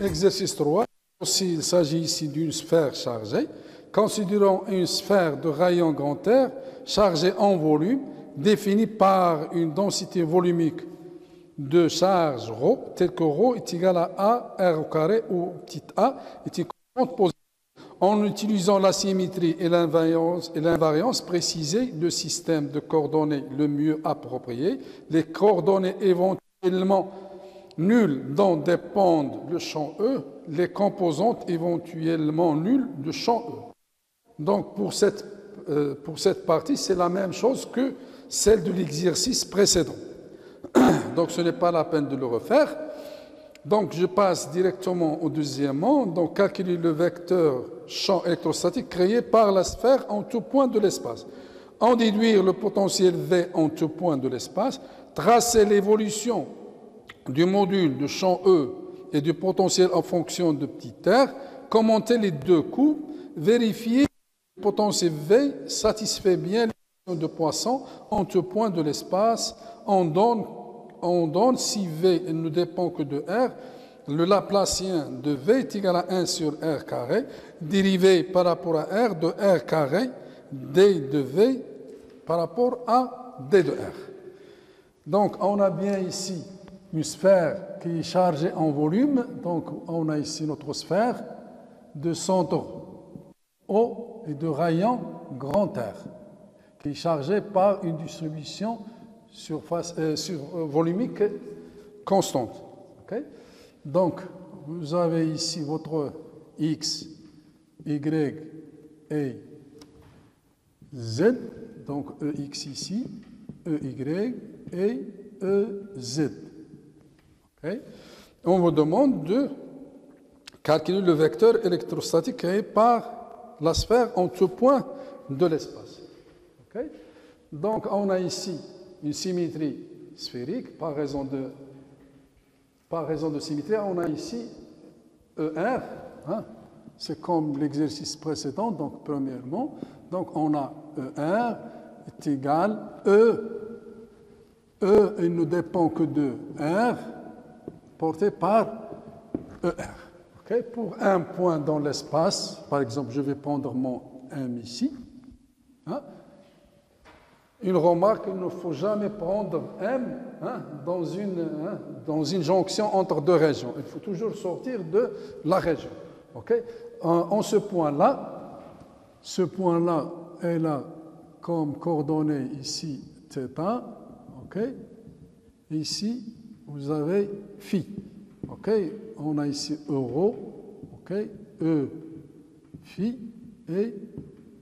Exercice 3. Aussi, il s'agit ici d'une sphère chargée. Considérons une sphère de rayon grand R chargée en volume, définie par une densité volumique de charge ρ, telle que ρ est égal à R au carré, où petit a est une constante positive. En utilisant la symétrie et l'invariance précisée, le système de coordonnées le mieux approprié, les coordonnées éventuellement nulles dont dépendent le champ E, les composantes éventuellement nulles du champ E. Donc pour cette partie, c'est la même chose que celle de l'exercice précédent. Donc ce n'est pas la peine de le refaire. Donc je passe directement au deuxièmement. Donc calculer le vecteur champ électrostatique créé par la sphère en tout point de l'espace. En déduire le potentiel V en tout point de l'espace. Tracer l'évolution du module de champ E et du potentiel en fonction de petit r. Commenter les deux coups. Vérifier que le potentiel V satisfait bien l'équation de Poisson en tout point de l'espace. On donne si V ne dépend que de R, le Laplacien de V est égal à 1 sur R carré, dérivé par rapport à R de R carré, D de V par rapport à D de R. Donc, on a bien ici une sphère qui est chargée en volume. Donc, on a ici notre sphère de centre O et de rayon grand R, qui est chargée par une distribution volumique constante. Okay? Donc, vous avez ici votre X, Y et Z. Donc, EX ici, EY et EZ. Okay? On vous demande de calculer le vecteur électrostatique créé par la sphère en tout point de l'espace. Okay? Donc, on a ici une symétrie sphérique, par raison de symétrie, on a ici ER, hein, c'est comme l'exercice précédent, donc premièrement, donc on a ER est égal il ne dépend que de R porté par ER. Okay? Pour un point dans l'espace, par exemple, je vais prendre mon M ici, hein, une remarque, il ne faut jamais prendre M dans une jonction entre deux régions. Il faut toujours sortir de la région. Okay? En ce point-là est là comme coordonnée ici θ. Okay? Ici, vous avez phi. Okay? On a ici euro, okay? E phi et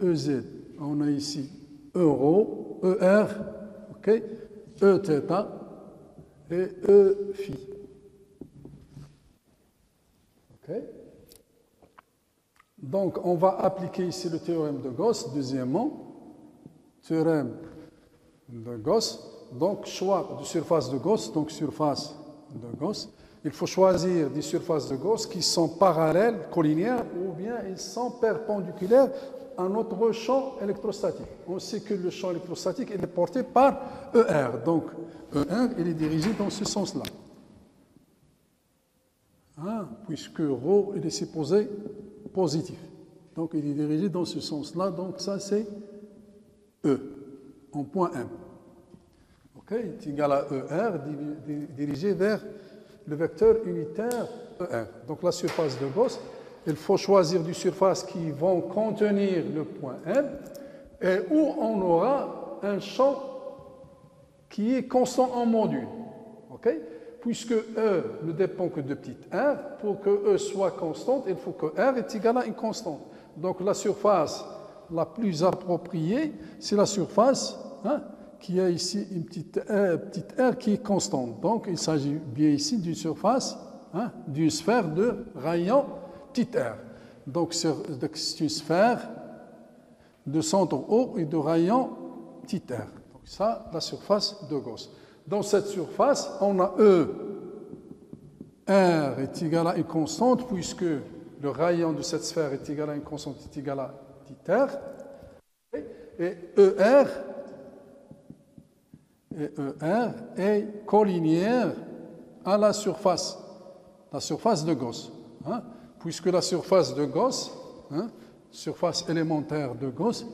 EZ. On a ici euro, ER, okay, Eθ et E phi. Okay. Donc, on va appliquer ici le théorème de Gauss, deuxièmement. Théorème de Gauss. Donc, choix de surface de Gauss. Donc, surface de Gauss. Il faut choisir des surfaces de Gauss qui sont parallèles, collinaires, ou bien ils sont perpendiculaires à notre champ électrostatique. On sait que le champ électrostatique est porté par ER. Donc, ER, il est dirigé dans ce sens-là. Hein, puisque ρ, il est supposé positif. Donc, il est dirigé dans ce sens-là. Donc, ça, c'est E, en point M. OK, est égal à ER, dirigé vers le vecteur unitaire ER. Donc, la surface de Gauss, il faut choisir des surfaces qui vont contenir le point M et où on aura un champ qui est constant en module. Okay? Puisque E ne dépend que de petit r, pour que E soit constante, il faut que R est égal à une constante. Donc la surface la plus appropriée, c'est la surface qui a ici une petite r qui est constante. Donc il s'agit bien ici d'une surface, d'une sphère de rayon petit r. Donc c'est une sphère de centre O et de rayon petit r. Donc ça, la surface de Gauss. Dans cette surface, on a E. R est égal à une constante puisque le rayon de cette sphère est égal à une constante, est égal à petit r. Et ER est collinéaire à la surface de Gauss. hein, puisque la surface de Gauss, hein, surface élémentaire de Gauss,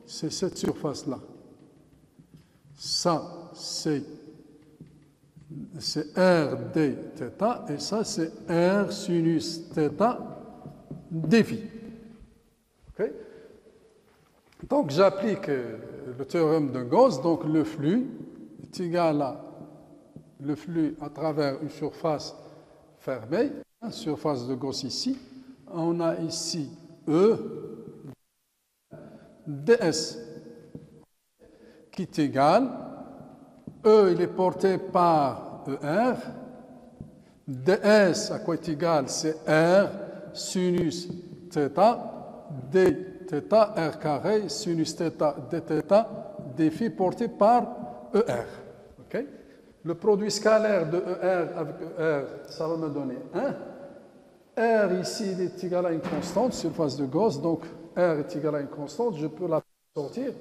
c'est cette surface-là. Ça, c'est R d θ, et ça, c'est R sinus θ d phi. Okay? Donc, j'applique le théorème de Gauss, donc le flux est égal à le flux à travers une surface fermée, hein, surface de Gauss ici. On a ici E ds qui est égal, E il est porté par ER, ds à quoi est égal, c'est R sinus θ, d θ, R carré, sinus θ, d θ, d phi porté par ER. Okay? Le produit scalaire de ER avec ER, ça va me donner 1. R ici, il est égal à une constante, surface de Gauss, donc R est égal à une constante, je peux la sortir.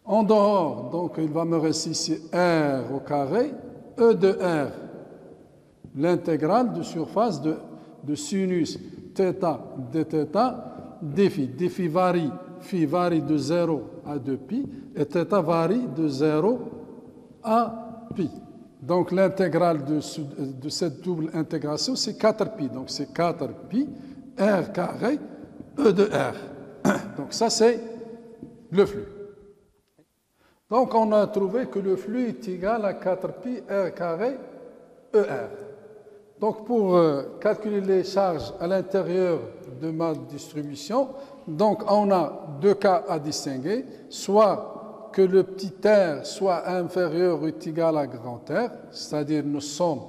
En dehors, donc il va me rester ici R au carré, E de R, l'intégrale de surface de sinus θ dθ d phi. D phi varie de 0 à 2π, et θ varie de 0 à π. Donc l'intégrale de cette double intégration, c'est 4π. Donc c'est 4π, R carré, E de R. Donc ça, c'est le flux. Donc on a trouvé que le flux est égal à 4π, R carré, ER. Donc pour calculer les charges à l'intérieur de ma distribution, donc on a deux cas à distinguer, soit que le petit r soit inférieur ou égal à grand R, c'est-à-dire nous sommes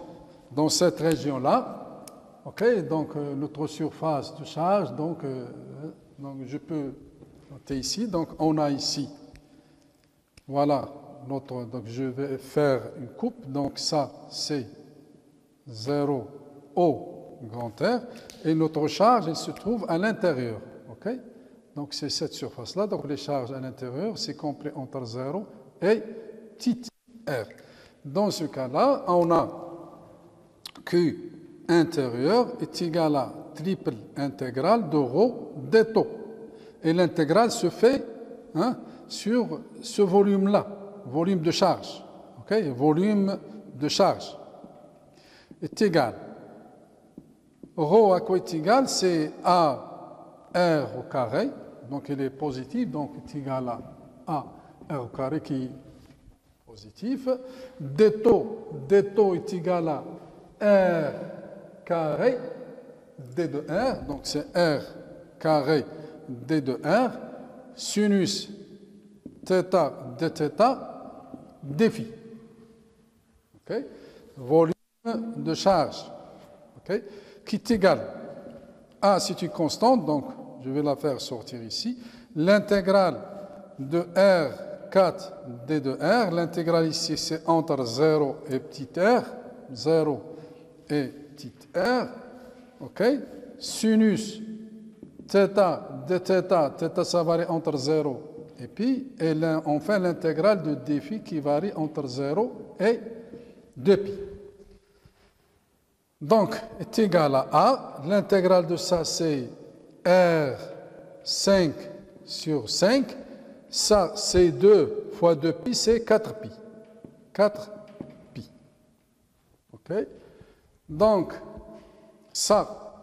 dans cette région-là, okay, donc notre surface de charge, donc je peux noter ici, donc on a ici, voilà, donc je vais faire une coupe, donc ça c'est 0 au grand R, et notre charge elle se trouve à l'intérieur, ok? Donc c'est cette surface-là, donc les charges à l'intérieur, c'est compris entre 0 et petit r. Dans ce cas-là, on a Q intérieur est égal à triple intégrale de ρ d taux. Et l'intégrale se fait sur ce volume-là, volume de charge. Okay? Volume de charge est égal. Ρ à quoi est égal? C'est A R au carré. Donc il est positif, donc est égal à R au carré qui est positif. D taux est égal à R carré D de R, donc c'est R carré D de R, sinus θ dθ d phi. Okay? Volume de charge, okay? Qui est égal à, c'est une constante, donc je vais la faire sortir ici, l'intégrale de R4 d de R, l'intégrale ici c'est entre 0 et petit r, 0 et petit r, ok, sinus θ dθ, θ ça varie entre 0 et pi, et enfin l'intégrale de d phi qui varie entre 0 et 2π. Donc, est égal à A, l'intégrale de ça c'est R5 sur 5, ça c'est 2 fois 2π, c'est 4π. 4π. Ok? Donc, ça,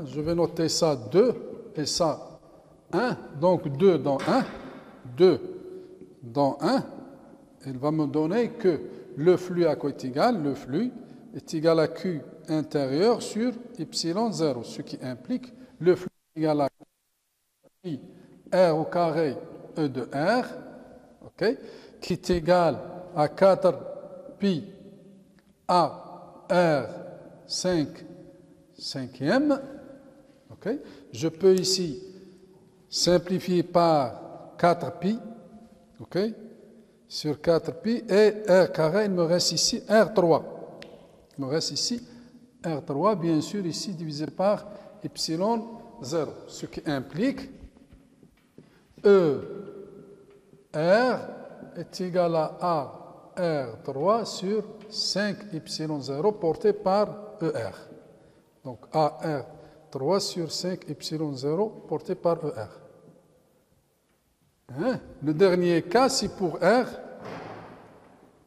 je vais noter ça 2 et ça 1. Donc 2 dans 1, 2 dans 1, il va me donner que le flux à quoi est égal? Le flux est égal à Q intérieur sur ε0, ce qui implique le flux est égal à R au carré E de R, okay, qui est égal à 4π à R 5 cinquième. Okay. Je peux ici simplifier par 4π, okay, sur 4π, et R carré, il me reste ici R3. Il me reste ici R3, bien sûr, ici divisé par ε0, ce qui implique E R est égal à R3 sur 5 ε0 porté par ER. Donc AR 3 sur 5 epsilon 0 porté par ER. Hein? Le dernier cas, c'est pour R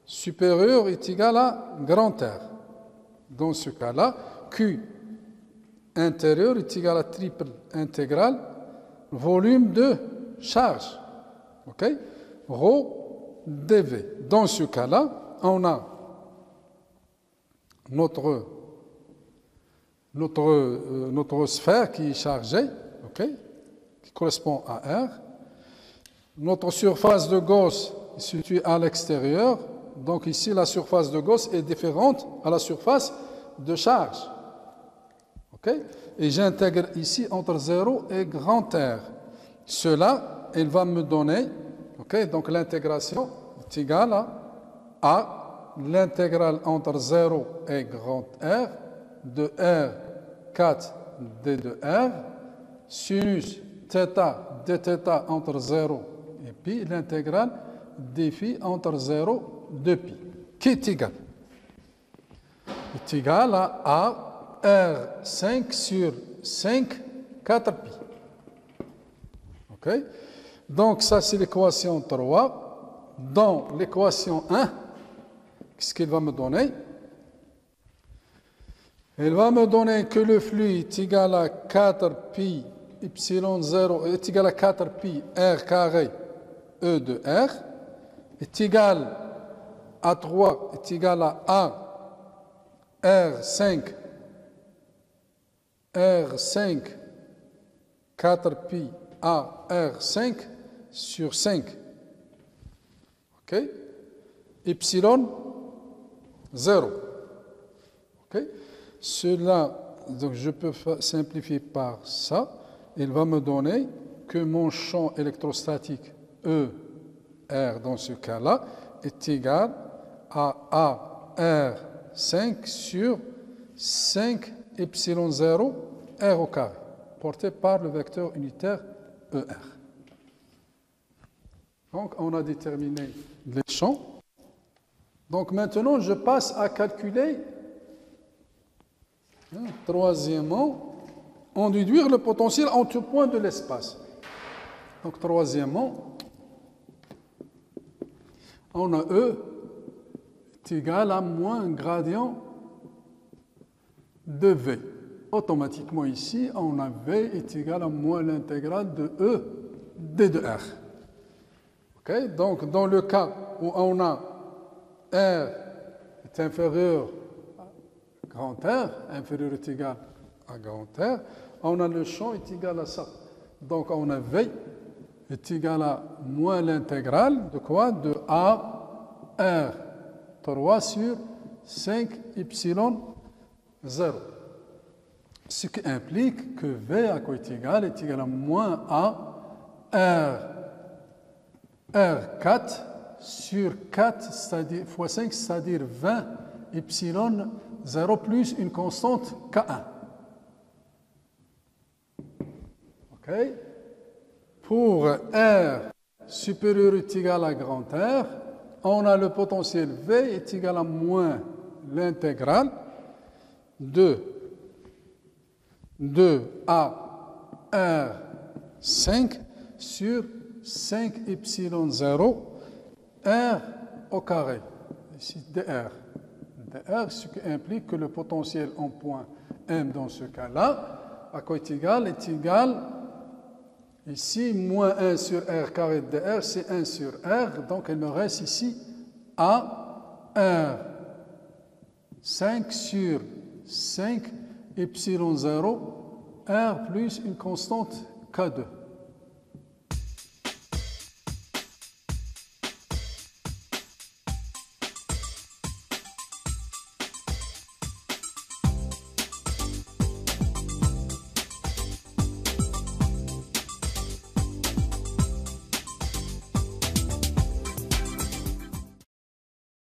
supérieur est égal à grand R. Dans ce cas-là, Q intérieur est égal à triple intégrale volume de charge. OK? Rho dV. Dans ce cas-là, on a notre sphère qui est chargée, okay, qui correspond à R. Notre surface de Gauss est située à l'extérieur. Donc ici, la surface de Gauss est différente à la surface de charge. Okay? Et j'intègre ici entre 0 et grand R. Cela, il va me donner, okay, donc l'intégration est égale à l'intégrale entre 0 et grand R de R4 d de R, sinus θ dθ entre 0 et pi, l'intégrale dφ entre 0 et 2π, qui est égal à R5 sur 5 4π. Okay? Donc ça c'est l'équation 3. Dans l'équation 1, qu'est-ce qu'il va me donner? Il va me donner que le flux est égal à 4π epsilon 0 est égal à 4π R carré E de R est égal à 3 est égal à R5 4π à R5 sur 5. OK? Epsilon 0. OK? Cela, donc je peux simplifier par ça. Il va me donner que mon champ électrostatique E, R dans ce cas-là, est égal à R5 sur 5 epsilon 0 R au carré, porté par le vecteur unitaire ER. Donc, on a déterminé les champs. Donc, maintenant, je passe à calculer, troisièmement, en déduire le potentiel en tout point de l'espace. Donc, troisièmement, on a E est égal à moins un gradient de V. Automatiquement, ici, on a V est égal à moins l'intégrale de E d de R. Okay? Donc, dans le cas où on a R est inférieur à grand R, inférieur est égal à grand R, on a le champ est égal à ça. Donc, on a V est égal à moins l'intégrale de quoi? De A R 3 sur 5 epsilon 0. Ce qui implique que V à quoi est égal à moins A R4 sur 4 c'est-à-dire, fois 5, c'est-à-dire 20 epsilon 0 plus une constante K1. OK? Pour R supérieur est égal à grand R, on a le potentiel V est égal à moins l'intégrale de A R5 sur 5 epsilon 0 R au carré, ici dr. dr, ce qui implique que le potentiel en point M dans ce cas-là, à quoi est égal ici, moins 1 sur R carré de dr, c'est 1 sur R, donc il me reste ici A R 5 sur 5 epsilon 0 R plus une constante K2.